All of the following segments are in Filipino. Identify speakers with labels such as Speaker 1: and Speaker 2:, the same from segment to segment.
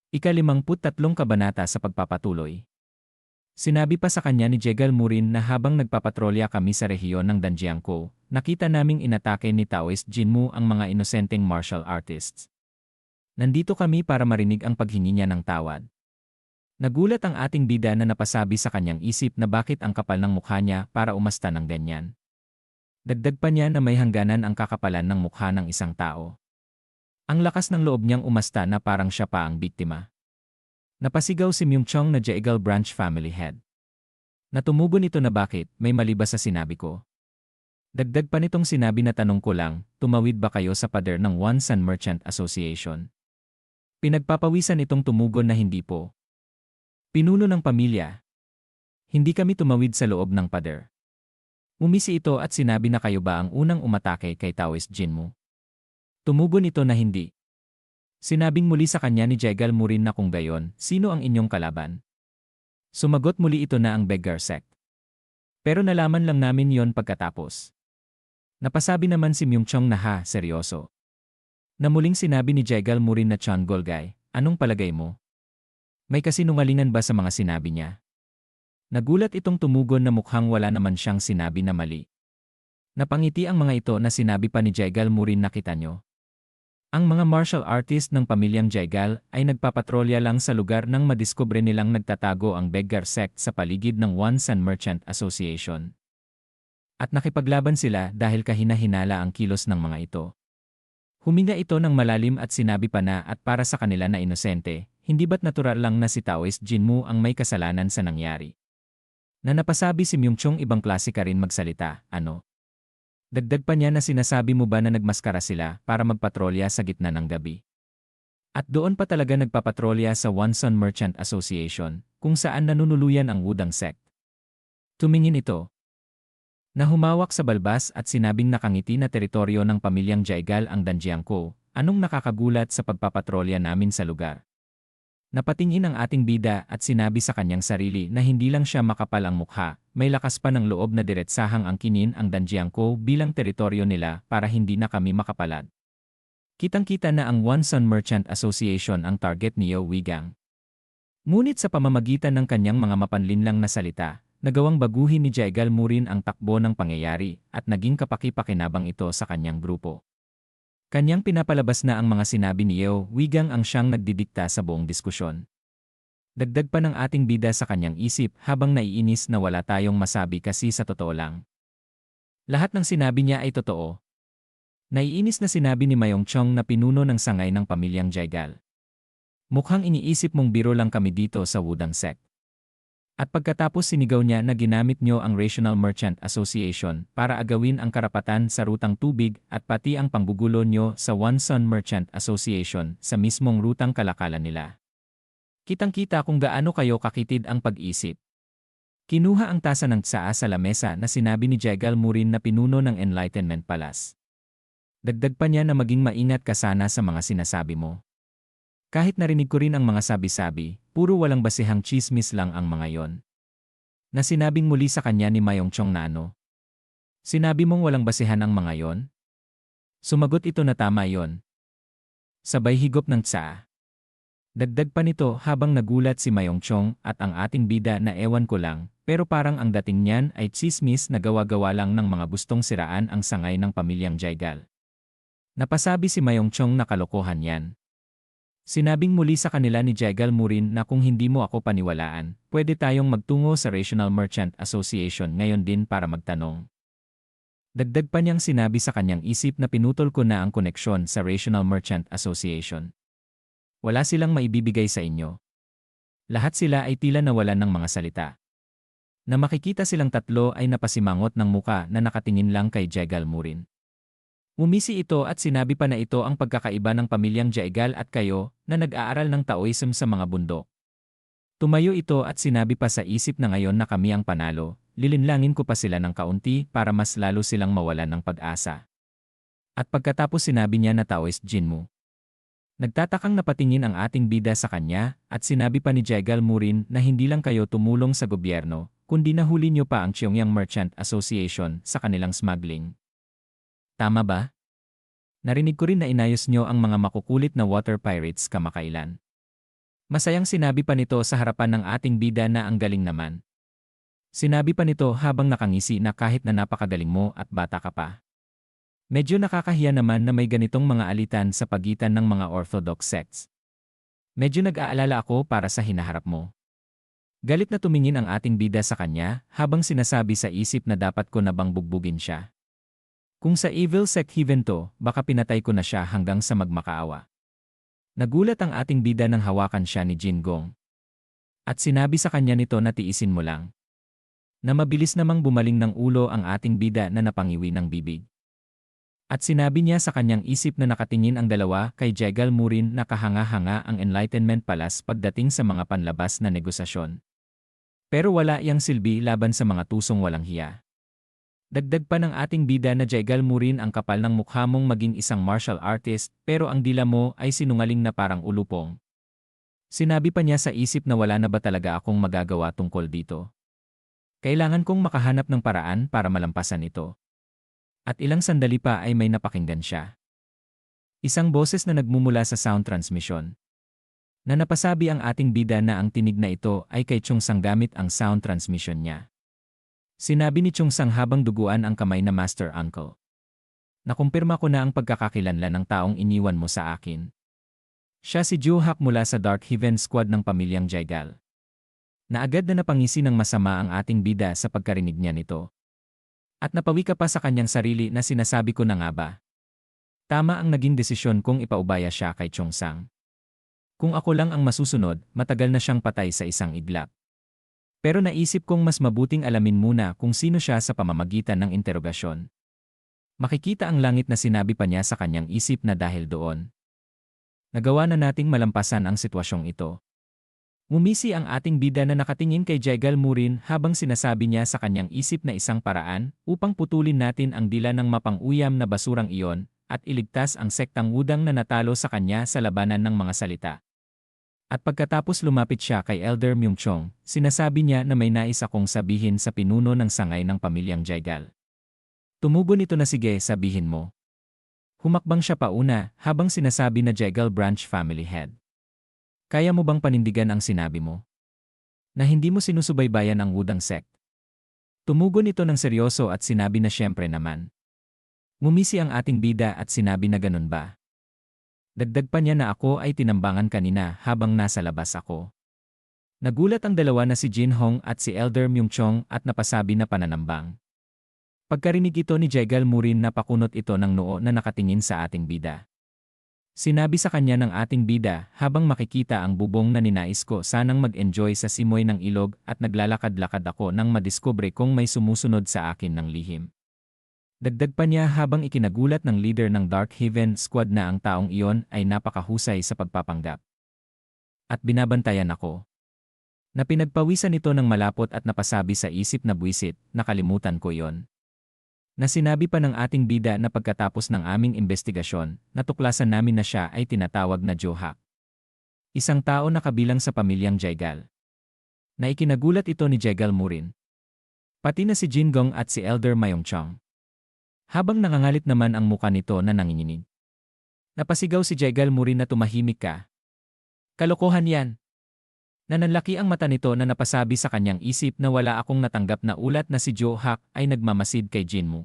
Speaker 1: Ika-53 kabanata sa pagpapatuloy. Sinabi pa sa kanya ni Jegal Murin na habang nagpapatrolya kami sa rehiyon ng Danjiangkou, nakita naming inatake ni Taoist Jinmu ang mga inosenteng martial artists. Nandito kami para marinig ang paghingi niya ng tawad. Nagulat ang ating bida na napasabi sa kanyang isip na bakit ang kapal ng mukha niya para umasta ng ganyan. Dagdag pa niya na may hangganan ang kakapalan ng mukha ng isang tao. Ang lakas ng loob niyang umasta na parang siya pa ang biktima. Napasigaw si Myung-chong na Jaegal branch family head. Natumugon ito na bakit, may mali ba sa sinabi ko? Dagdag pa nitong sinabi na tanong ko lang, tumawid ba kayo sa pader ng Wonsan Merchant Association? Pinagpapawisan itong tumugon na hindi po. Pinuno ng pamilya. Hindi kami tumawid sa loob ng pader. Umisi ito at sinabi na kayo ba ang unang umatake kay Taoist Jinmu? Tumugon ito na hindi. Sinabing muli sa kanya ni Jegal Murin na kung gayon, sino ang inyong kalaban? Sumagot muli ito na ang Beggar Sect. Pero nalaman lang namin yon pagkatapos. Napasabi naman si Myung-chong na seryoso. Na muling sinabi ni Jegal Murin na Chan Golgay, anong palagay mo? May kasinungalingan ba sa mga sinabi niya? Nagulat itong tumugon na mukhang wala naman siyang sinabi na mali. Napangiti ang mga ito na sinabi pa ni Jegal Murin na kita nyo. Ang mga martial artist ng pamilyang Jegal ay nagpapatrolya lang sa lugar nang madiskubre nilang nagtatago ang Beggar Sect sa paligid ng Wonsan Merchant Association. At nakipaglaban sila dahil kahina-hinala ang kilos ng mga ito. Huminga ito ng malalim at sinabi pa na at para sa kanila na inosente, hindi ba't natural lang na si Taoist Jinmu ang may kasalanan sa nangyari? Na napasabi si Myung-chong ibang klase ka rin magsalita, ano? Dagdag pa niya na sinasabi mo ba na nagmaskara sila para magpatrolya sa gitna ng gabi? At doon pa talaga nagpapatrolya sa Wonsan Merchant Association, kung saan nanunuluyan ang Wudang Sect. Tumingin ito. Na humawak sa balbas at sinabing nakangiti na teritoryo ng pamilyang Jegal ang Danjiangkou, anong nakakagulat sa pagpapatrolya namin sa lugar? Napatingin ang ating bida at sinabi sa kanyang sarili na hindi lang siya makapal ang mukha, may lakas pa ng loob na diretsahang angkinin ang Danjiangkou bilang teritoryo nila para hindi na kami makapalad. Kitang-kita na ang Wonsan Merchant Association ang target ni Yeo Wigang. Ngunit sa pamamagitan ng kanyang mga mapanlinlang na salita, nagawang baguhin ni Jegal Murin ang takbo ng pangyayari at naging kapaki-pakinabang ito sa kanyang grupo. Kanyang pinapalabas na ang mga sinabi ni Yeo Wigang ang siyang nagdidikta sa buong diskusyon. Dagdag pa ng ating bida sa kanyang isip habang naiinis na wala tayong masabi kasi sa totoo lang. Lahat ng sinabi niya ay totoo. Naiinis na sinabi ni Myung-chong na pinuno ng sangay ng pamilyang Jegal. Mukhang iniisip mong biro lang kami dito sa Wudang Sect. At pagkatapos sinigaw niya na ginamit niyo ang Rational Merchant Association para agawin ang karapatan sa rutang tubig at pati ang panggugulo niyo sa Wonsan Merchant Association sa mismong rutang kalakalan nila. Kitang-kita kung gaano kayo kakitid ang pag-isip. Kinuha ang tasa ng tsaa sa lamesa na sinabi ni Jegal Murin na pinuno ng Enlightenment Palace. Dagdag pa niya na maging maingat ka sana sa mga sinasabi mo. Kahit narinig ko rin ang mga sabi-sabi, puro walang basihang chismis lang ang mga yon. Na sinabing muli sa kanya ni Myung-chong na ano? Sinabi mong walang basihan ang mga yon? Sumagot ito na tama yon. Sabay higop ng tsaa. Dagdag pa nito habang nagulat si Myung-chong at ang ating bida na ewan ko lang, pero parang ang dating niyan ay chismis na gawa-gawa lang ng mga gustong siraan ang sangay ng pamilyang Jegal. Napasabi si Myung-chong na kalokohan yan. Sinabing muli sa kanila ni Jegal Murin na kung hindi mo ako paniwalaan, pwede tayong magtungo sa Rational Merchant Association ngayon din para magtanong. Dagdag pa niyang sinabi sa kanyang isip na pinutol ko na ang koneksyon sa Rational Merchant Association. Wala silang maibibigay sa inyo. Lahat sila ay tila nawalan ng mga salita. Na makikita silang tatlo ay napasimangot ng muka na nakatingin lang kay Jegal Murin. Umisi ito at sinabi pa na ito ang pagkakaiba ng pamilyang Jegal at kayo na nag-aaral ng Taoism sa mga bundok. Tumayo ito at sinabi pa sa isip na ngayon na kami ang panalo, lilinlangin ko pa sila ng kaunti para mas lalo silang mawalan ng pag-asa. At pagkatapos sinabi niya na Taoist Jinmu. Nagtatakang napatingin ang ating bida sa kanya at sinabi pa ni Jegal Murin na hindi lang kayo tumulong sa gobyerno, kundi nahuli niyo pa ang Pyongyang Merchant Association sa kanilang smuggling. Tama ba? Narinig ko rin na inayos nyo ang mga makukulit na water pirates kamakailan. Masayang sinabi pa nito sa harapan ng ating bida na ang galing naman. Sinabi pa nito habang nakangisi na kahit na napakagaling mo at bata ka pa. Medyo nakakahiya naman na may ganitong mga alitan sa pagitan ng mga orthodox sects. Medyo nag-aalala ako para sa hinaharap mo. Galit na tumingin ang ating bida sa kanya habang sinasabi sa isip na dapat ko na bang bugbugin siya. Kung sa evil sect heaven to, baka pinatay ko na siya hanggang sa magmakaawa. Nagulat ang ating bida nang hawakan siya ni Jin Gong. At sinabi sa kanya nito na tiisin mo lang. Na mabilis namang bumaling ng ulo ang ating bida na napangiwi ng bibig. At sinabi niya sa kanyang isip na nakatingin ang dalawa kay Jegal Murin na kahanga-hanga ang Enlightenment Palace pagdating sa mga panlabas na negosasyon. Pero wala iyang silbi laban sa mga tusong walang hiya. Dagdag pa ng ating bida na Jegal Murin ang kapal ng mukha mong maging isang martial artist pero ang dila mo ay sinungaling na parang ulupong. Sinabi pa niya sa isip na wala na ba talaga akong magagawa tungkol dito. Kailangan kong makahanap ng paraan para malampasan ito. At ilang sandali pa ay may napakinggan siya. Isang boses na nagmumula sa sound transmission. Na napasabi ang ating bida na ang tinig na ito ay kay Chung Sang gamit ang sound transmission niya. Sinabi ni Chung Sang habang duguan ang kamay na Master Uncle. Nakumpirma ko na ang pagkakakilanlan ng taong iniwan mo sa akin. Siya si Ju-hak mula sa Dark Heaven Squad ng pamilyang Jegal. Na agad na napangisi ng masama ang ating bida sa pagkarinig niya nito. At napawi ka pa sa kanyang sarili na sinasabi ko na nga ba. Tama ang naging desisyon kong ipaubaya siya kay Chung Sang. Kung ako lang ang masusunod, matagal na siyang patay sa isang iglap. Pero naisip kong mas mabuting alamin muna kung sino siya sa pamamagitan ng interogasyon. Makikita ang langit na sinabi pa niya sa kanyang isip na dahil doon. Nagawa na nating malampasan ang sitwasyong ito. Ngumisi ang ating bida na nakatingin kay Jegal Murin habang sinasabi niya sa kanyang isip na isang paraan upang putulin natin ang dila ng mapang-uyam na basurang iyon at iligtas ang sektang wudang na natalo sa kanya sa labanan ng mga salita. At pagkatapos lumapit siya kay Elder Myung-chong, sinasabi niya na may nais akong sabihin sa pinuno ng sangay ng pamilyang Jegal. Tumugon ito na sige sabihin mo. Humakbang siya pauna habang sinasabi na Jegal Branch Family Head. Kaya mo bang panindigan ang sinabi mo? Na hindi mo sinusubaybayan ang wudang sect? Tumugon ito ng seryoso at sinabi na siyempre naman. Ngumisi ang ating bida at sinabi na ganun ba? Dagdag pa niya na ako ay tinambangan kanina habang nasa labas ako. Nagulat ang dalawa na si Jin Hong at si Elder Myung-chong at napasabi na pananambang. Pagkarinig ito ni Jegal Murin napakunot ito ng noo na nakatingin sa ating bida. Sinabi sa kanya ng ating bida habang makikita ang bubong na ninais ko sanang mag-enjoy sa simoy ng ilog at naglalakad-lakad ako nang madiskubre kung may sumusunod sa akin ng lihim. Dagdag pa niya habang ikinagulat ng leader ng Dark Heaven Squad na ang taong iyon ay napakahusay sa pagpapanggap. At binabantayan ako. Na pinagpawisan ito ng malapot at napasabi sa isip na buwisit, nakalimutan ko yon. Na sinabi pa ng ating bida na pagkatapos ng aming investigasyon, natuklasan namin na siya ay tinatawag na Ju-hak. Isang tao na kabilang sa pamilyang Jegal. Na ikinagulat ito ni Jegal Murin. Pati na si Jin Gong at si Elder Myung-chong. Habang nangangalit naman ang muka nito na nanginginig. Napasigaw si Jegal Murin na tumahimik ka. Kalokohan yan. Nananlaki ang mata nito na napasabi sa kanyang isip na wala akong natanggap na ulat na si Ju-hak ay nagmamasid kay Jinmu.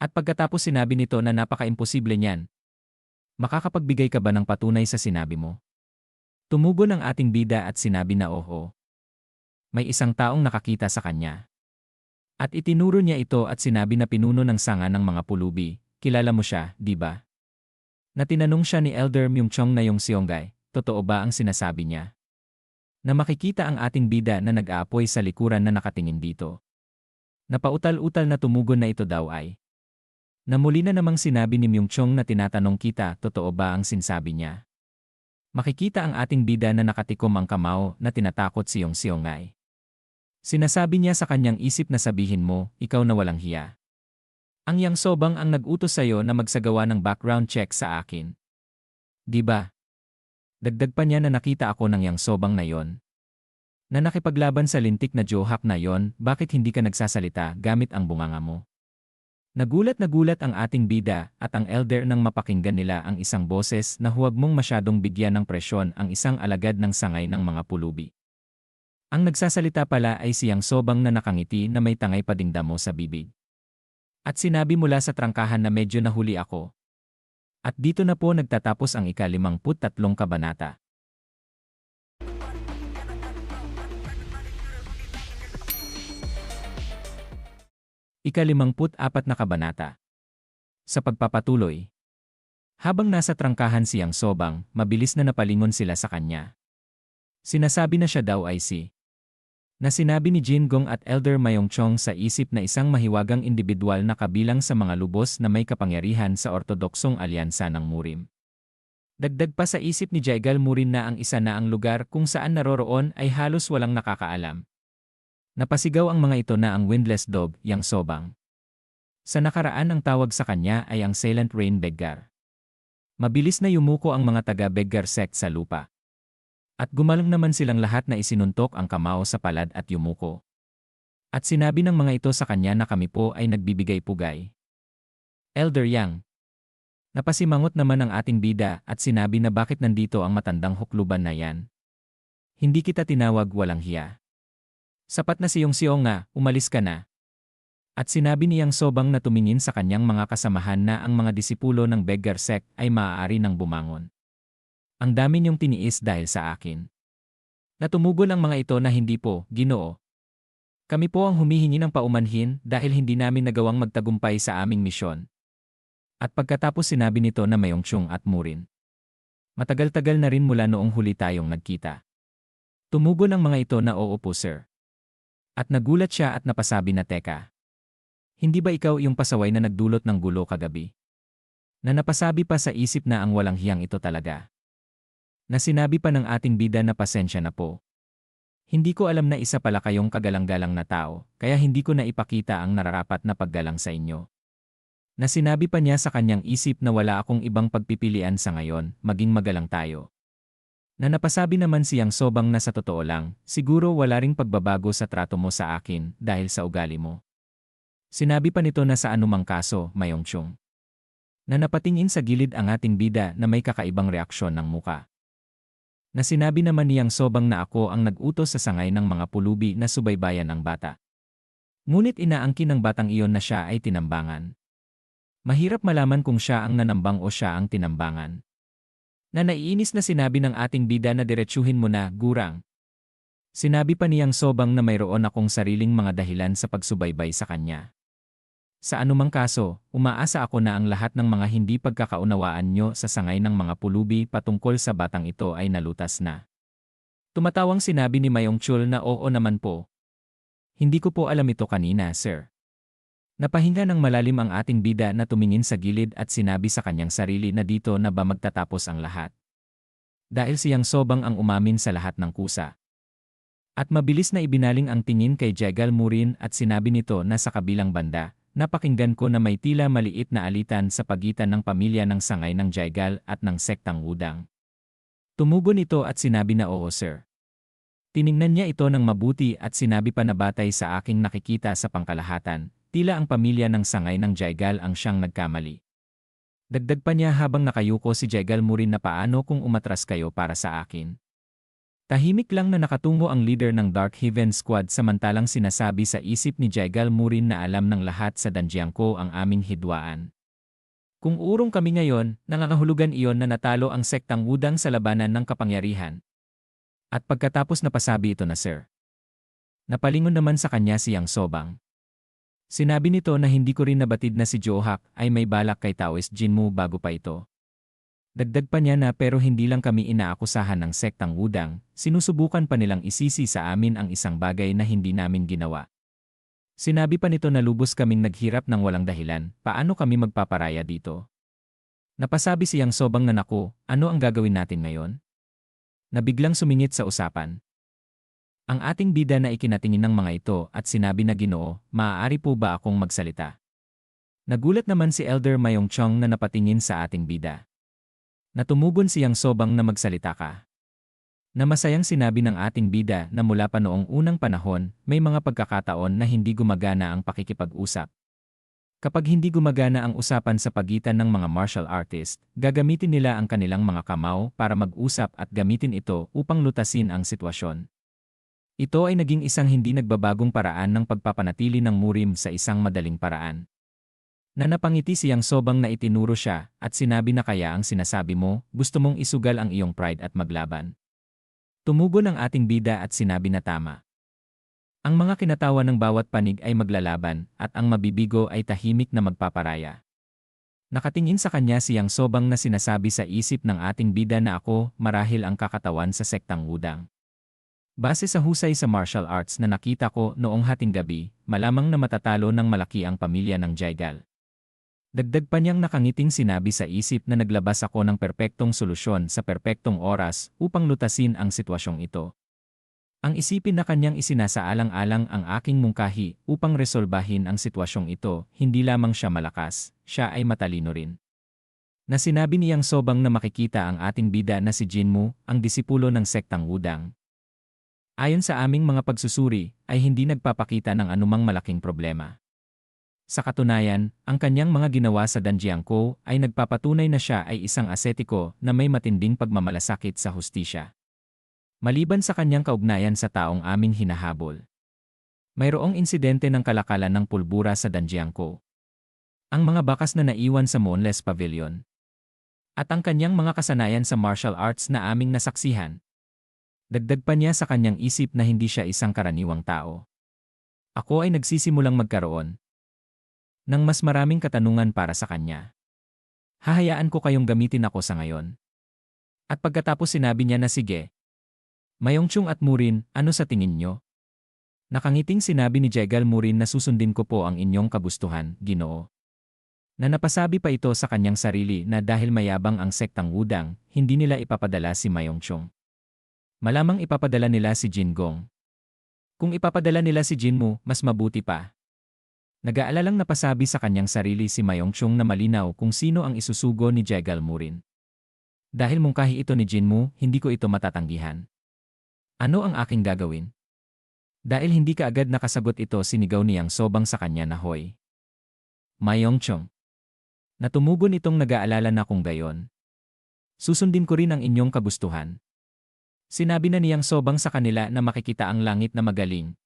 Speaker 1: At pagkatapos sinabi nito na napaka-imposible niyan. Makakapagbigay ka ba ng patunay sa sinabi mo? Tumugon ang ating bida at sinabi na oo. May isang taong nakakita sa kanya. At itinuro niya ito at sinabi na pinuno ng sanga ng mga pulubi, kilala mo siya, di ba? Na tinanong siya ni Elder Myung-chong na yung Seonggay, totoo ba ang sinasabi niya? Na makikita ang ating bida na nag-aapoy sa likuran na nakatingin dito. Napautal-utal na tumugon na ito daw ay. Na muli na namang sinabi ni Myung-chong na tinatanong kita, totoo ba ang sinasabi niya? Makikita ang ating bida na nakatikom ang kamao na tinatakot si Yong Seonggay. Sinasabi niya sa kanyang isip na sabihin mo, ikaw na walang hiya. Ang Yang Sobang ang nag-utos sa'yo na magsagawa ng background check sa akin. Di ba? Dagdag pa niya na nakita ako ng Yang Sobang na yon. Na nakipaglaban sa lintik na Ju-hak na yon, bakit hindi ka nagsasalita gamit ang bunganga mo? Nagulat ang ating bida at ang elder nang mapakinggan nila ang isang boses na huwag mong masyadong bigyan ng presyon ang isang alagad ng sangay ng mga pulubi. Ang nagsasalita pala ay siyang sobang na nakangiti na may tangay pa ding damo sa bibig. At sinabi mula sa trangkahan na medyo nahuli ako. At dito na po nagtatapos ang ika-53 kabanata. Ika-54 na kabanata. Sa pagpapatuloy. Habang nasa trangkahan siyang sobang, mabilis na napalingon sila sa kanya. Sinasabi na siya daw ay na sinabi ni Jin Gong at Elder Mayong Chong sa isip na isang mahiwagang individual na kabilang sa mga lubos na may kapangyarihan sa ortodoksong alyansa ng Murim. Dagdag pa sa isip ni Jaegal Murin na ang isa na ang lugar kung saan naroroon ay halos walang nakakaalam. Napasigaw ang mga ito na ang Windless Dog, yang sobang. Sa nakaraan ang tawag sa kanya ay ang Silent Rain Beggar. Mabilis na yumuko ang mga taga-Beggar sect sa lupa. At gumalang naman silang lahat na isinuntok ang kamao sa palad at yumuko. At sinabi ng mga ito sa kanya na kami po ay nagbibigay pugay. Elder Yang. Napasimangot naman ang ating bida at sinabi na bakit nandito ang matandang hukluban na yan. Hindi kita tinawag, walang hiya. Sapat na siyong-siyong nga, umalis ka na. At sinabi niyang sobang na tumingin sa kanyang mga kasamahan na ang mga disipulo ng Beggar sect ay maaari nang bumangon. Ang dami niyong tiniis dahil sa akin. Natumugon ang mga ito na hindi po, Ginoo. Kami po ang humihingi ng paumanhin dahil hindi namin nagawang magtagumpay sa aming misyon. At pagkatapos sinabi nito na Mayong Chong at Murin. Matagal-tagal na rin mula noong huli tayong nagkita. Tumugon ang mga ito na oo po sir. At nagulat siya at napasabi na teka. Hindi ba ikaw yung pasaway na nagdulot ng gulo kagabi? Na napasabi pa sa isip na ang walang hiyang ito talaga. Na sinabi pa ng ating bida na pasensya na po. Hindi ko alam na isa pala kayong kagalang-galang na tao, kaya hindi ko na ipakita ang nararapat na paggalang sa inyo. Na sinabi pa niya sa kanyang isip na wala akong ibang pagpipilian sa ngayon, maging magalang tayo. Na napasabi naman siyang sobang na sa totoo lang, siguro wala ring pagbabago sa trato mo sa akin dahil sa ugali mo. Sinabi pa nito na sa anumang kaso, Mayong Chong. Na napatingin sa gilid ang ating bida na may kakaibang reaksyon ng muka. Na sinabi naman niyang sobang na ako ang nag-utos sa sangay ng mga pulubi na subaybayan ang bata. Ngunit inaangkin ng batang iyon na siya ay tinambangan. Mahirap malaman kung siya ang nanambang o siya ang tinambangan. Na naiinis na sinabi ng ating bida na diretsuhin mo na, gurang. Sinabi pa niyang sobang na mayroon akong sariling mga dahilan sa pagsubaybay sa kanya. Sa anumang kaso, umaasa ako na ang lahat ng mga hindi pagkakaunawaan nyo sa sangay ng mga pulubi patungkol sa batang ito ay nalutas na. Tumatawang sinabi ni Mayong Chul na oo naman po. Hindi ko po alam ito kanina, sir. Napahinga ng malalim ang ating bida na tumingin sa gilid at sinabi sa kanyang sarili na dito na ba magtatapos ang lahat. Dahil siyang sobang ang umamin sa lahat ng kusa. At mabilis na ibinaling ang tingin kay Jaegal Murin at sinabi nito na sa kabilang banda, napakinggan ko na may tila maliit na alitan sa pagitan ng pamilya ng sangay ng Jaegal at ng sektang Wudang. Tumugon ito at sinabi na oo sir. Tiningnan niya ito ng mabuti at sinabi pa na batay sa aking nakikita sa pangkalahatan, tila ang pamilya ng sangay ng Jaegal ang siyang nagkamali. Dagdag pa niya habang nakayuko si Jaegal Murin na paano kung umatras kayo para sa akin. Tahimik lang na nakatungo ang leader ng Dark Heaven Squad samantalang sinasabi sa isip ni Jaegal Murin na alam ng lahat sa Danjiangko ang aming hidwaan. Kung urong kami ngayon, nangangahulugan iyon na natalo ang sektang Wudang sa labanan ng kapangyarihan. At pagkatapos napasabi ito na sir. Napalingon naman sa kanya siyang sobang. Sinabi nito na hindi ko rin nabatid na si Johak ay may balak kay Taoist Jinmu bago pa ito. Dagdag pa niya na pero hindi lang kami inaakusahan ng sektang Wudang, sinusubukan pa nilang isisi sa amin ang isang bagay na hindi namin ginawa. Sinabi pa nito na lubos kaming naghirap ng walang dahilan, paano kami magpaparaya dito? Napasabi siyang sobang na naku, ano ang gagawin natin ngayon? Nabiglang sumingit sa usapan. Ang ating bida na ikinatingin ng mga ito at sinabi na Ginoo, maaari po ba akong magsalita? Nagulat naman si Elder Mayong Chong na napatingin sa ating bida. Natumugon siyang sobang na magsalita ka. Na masayang sinabi ng ating bida na mula pa noong unang panahon, may mga pagkakataon na hindi gumagana ang pakikipag-usap. Kapag hindi gumagana ang usapan sa pagitan ng mga martial artist, gagamitin nila ang kanilang mga kamao para mag-usap at gamitin ito upang lutasin ang sitwasyon. Ito ay naging isang hindi nagbabagong paraan ng pagpapanatili ng murim sa isang madaling paraan. Na napangiti siyang sobang na itinuro siya at sinabi na kaya ang sinasabi mo, gusto mong isugal ang iyong pride at maglaban. Tumugon ang ating bida at sinabi na tama. Ang mga kinatawa ng bawat panig ay maglalaban at ang mabibigo ay tahimik na magpaparaya. Nakatingin sa kanya siyang sobang na sinasabi sa isip ng ating bida na ako marahil ang kakatawan sa sektang Wudang. Base sa husay sa martial arts na nakita ko noong hating gabi, malamang na matatalo ng malaki ang pamilya ng Jaigal. Dagdag pa niyang nakangiting sinabi sa isip na naglabas ako ng perpektong solusyon sa perpektong oras upang lutasin ang sitwasyong ito. Ang isipin na kanyang isinasaalang-alang ang aking mungkahi upang resolbahin ang sitwasyong ito, hindi lamang siya malakas, siya ay matalino rin. Na sinabi niyang sobang na makikita ang ating bida na si Jinmu, ang disipulo ng sektang Wudang. Ayon sa aming mga pagsusuri, ay hindi nagpapakita ng anumang malaking problema. Sa katunayan, ang kanyang mga ginawa sa Danjiangkou ay nagpapatunay na siya ay isang asetiko na may matinding pagmamalasakit sa hustisya. Maliban sa kanyang kaugnayan sa taong aming hinahabol. Mayroong insidente ng kalakalan ng pulbura sa Danjiangkou. Ang mga bakas na naiwan sa Monles Pavilion. At ang kanyang mga kasanayan sa martial arts na aming nasaksihan. Dagdag pa niya sa kanyang isip na hindi siya isang karaniwang tao. Ako ay nagsisimulang magkaroon ng mas maraming katanungan para sa kanya. Hahayaan ko kayong gamitin ako sa ngayon. At pagkatapos sinabi niya na sige. Mayongchong at Murin, ano sa tingin nyo? Nakangiting sinabi ni Jaigal Murin na susundin ko po ang inyong kagustuhan, Ginoo. Na napasabi pa ito sa kanyang sarili na dahil mayabang ang sektang Wudang, hindi nila ipapadala si Mayongchong. Malamang ipapadala nila si Jingong. Kung ipapadala nila si Jinmu, mas mabuti pa. Nag-aalalang napasabi sa kanyang sarili si Mayongchong na malinaw kung sino ang isusugo ni Jaigal Murin. Dahil mungkahi ito ni Jinmu, hindi ko ito matatanggihan. Ano ang aking gagawin? Dahil hindi kaagad nakasagot ito sinigaw niyang sobang sa kanya na hoy. Mayongchong. Natumugon itong nag-aalala na kung gayon. Susundin ko rin ang inyong kagustuhan. Sinabi na niyang sobang sa kanila na makikita ang langit na magaling.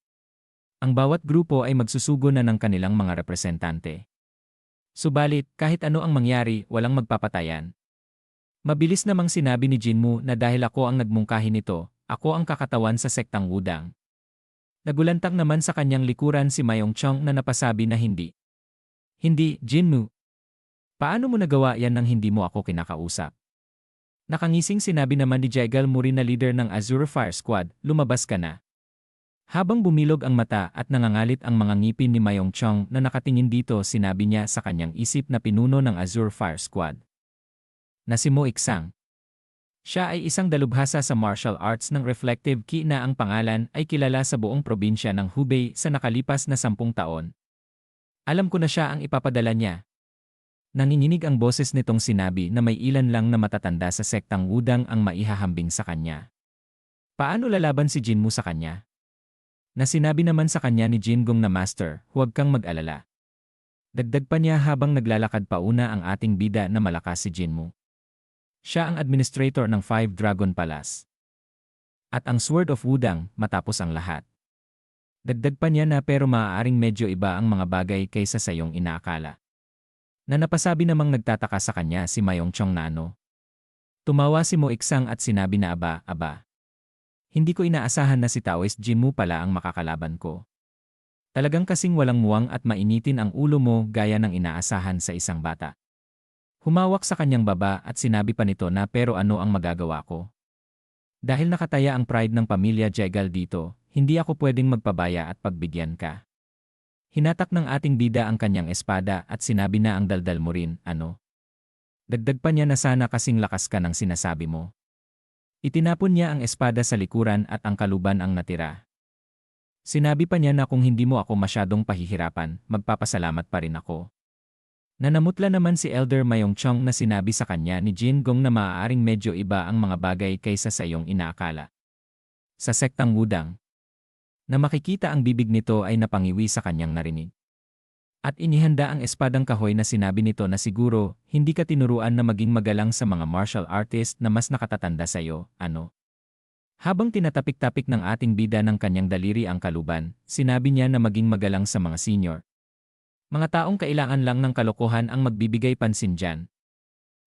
Speaker 1: Ang bawat grupo ay magsusugo na ng kanilang mga representante. Subalit, kahit ano ang mangyari, walang magpapatayan. Mabilis namang sinabi ni Jinmu na dahil ako ang nagmungkahi nito, ako ang kakatawan sa sektang Wudang. Nagulantang naman sa kanyang likuran si Mayongchong na napasabi na hindi. Hindi, Jinmu. Paano mo nagawa yan nang hindi mo ako kinakausap? Nakangising sinabi naman ni Jaigal Murin na leader ng Azure Fire Squad, lumabas ka na. Habang bumilog ang mata at nangangalit ang mga ngipin ni Mayongchong na nakatingin dito sinabi niya sa kanyang isip na pinuno ng Azure Fire Squad. Na si Mo Iksang. Siya ay isang dalubhasa sa martial arts ng Reflective Ki na ang pangalan ay kilala sa buong probinsya ng Hubei sa nakalipas na 10 taon. Alam ko na siya ang ipapadala niya. Nanginginig ang boses nitong sinabi na may ilan lang na matatanda sa sektang Wudang ang maihahambing sa kanya. Paano lalaban si Jinmu sa kanya? Na sinabi naman sa kanya ni Jingong na Master, huwag kang mag-alala. Dagdag pa niya habang naglalakad pauna ang ating bida na malakas si Jinmu. Siya ang administrator ng Five Dragon Palace. At ang Sword of Wudang matapos ang lahat. Dagdag pa niya na pero maaaring medyo iba ang mga bagay kaysa sa iyong inaakala. Na napasabi namang nagtataka sa kanya si Mayongchong na ano. Tumawa si Mo Iksang at sinabi na aba. Hindi ko inaasahan na si Taoist Jinmu pala ang makakalaban ko. Talagang kasing walang muwang at mainitin ang ulo mo gaya ng inaasahan sa isang bata. Humawak sa kanyang baba at sinabi pa nito na pero ano ang magagawa ko? Dahil nakataya ang pride ng pamilya Jaigal dito, hindi ako pwedeng magpabaya at pagbigyan ka. Hinatak ng ating bida ang kanyang espada at sinabi na ang daldal mo rin, ano? Dagdag pa niya na sana kasing lakas ka ng sinasabi mo. Itinapon niya ang espada sa likuran at ang kaluban ang natira. Sinabi pa niya na kung hindi mo ako masyadong pahihirapan, magpapasalamat pa rin ako. Nanamutla naman si Elder Mayongchong na sinabi sa kanya ni Jingong na maaaring medyo iba ang mga bagay kaysa sa iyong inaakala. Sa sektang Wudang, na makikita ang bibig nito ay napangiwi sa kanyang narinig. At inihanda ang espadang kahoy na sinabi nito na siguro, hindi ka tinuruan na maging magalang sa mga martial artist na mas nakatatanda sa'yo, ano? Habang tinatapik-tapik ng ating bida ng kanyang daliri ang kaluban, sinabi niya na maging magalang sa mga senior. Mga taong kailangan lang ng kalokohan ang magbibigay pansin dyan.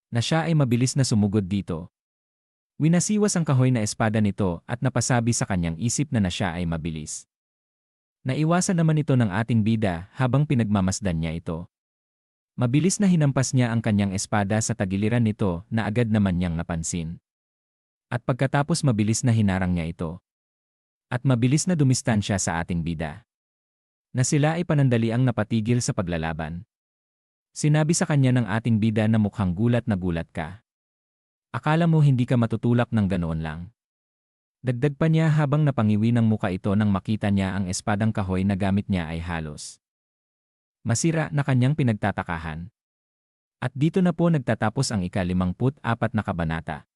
Speaker 1: Na siya ay mabilis na sumugod dito. Winasiwas ang kahoy na espada nito at napasabi sa kanyang isip na siya ay mabilis. Naiwasan naman ito ng ating bida habang pinagmamasdan niya ito. Mabilis na hinampas niya ang kanyang espada sa tagiliran nito na agad naman niyang napansin. At pagkatapos mabilis na hinarang niya ito. At mabilis na dumistansya sa ating bida. Na sila ay panandaliang napatigil sa paglalaban. Sinabi sa kanya ng ating bida na mukhang gulat na gulat ka. Akala mo hindi ka matutulak ng ganoon lang. Dagdag pa niya habang napangiwi ng muka ito nang makita niya ang espadang kahoy na gamit niya ay halos masira na kanyang pinagtatakahan. At dito na po nagtatapos ang ika-54 na kabanata.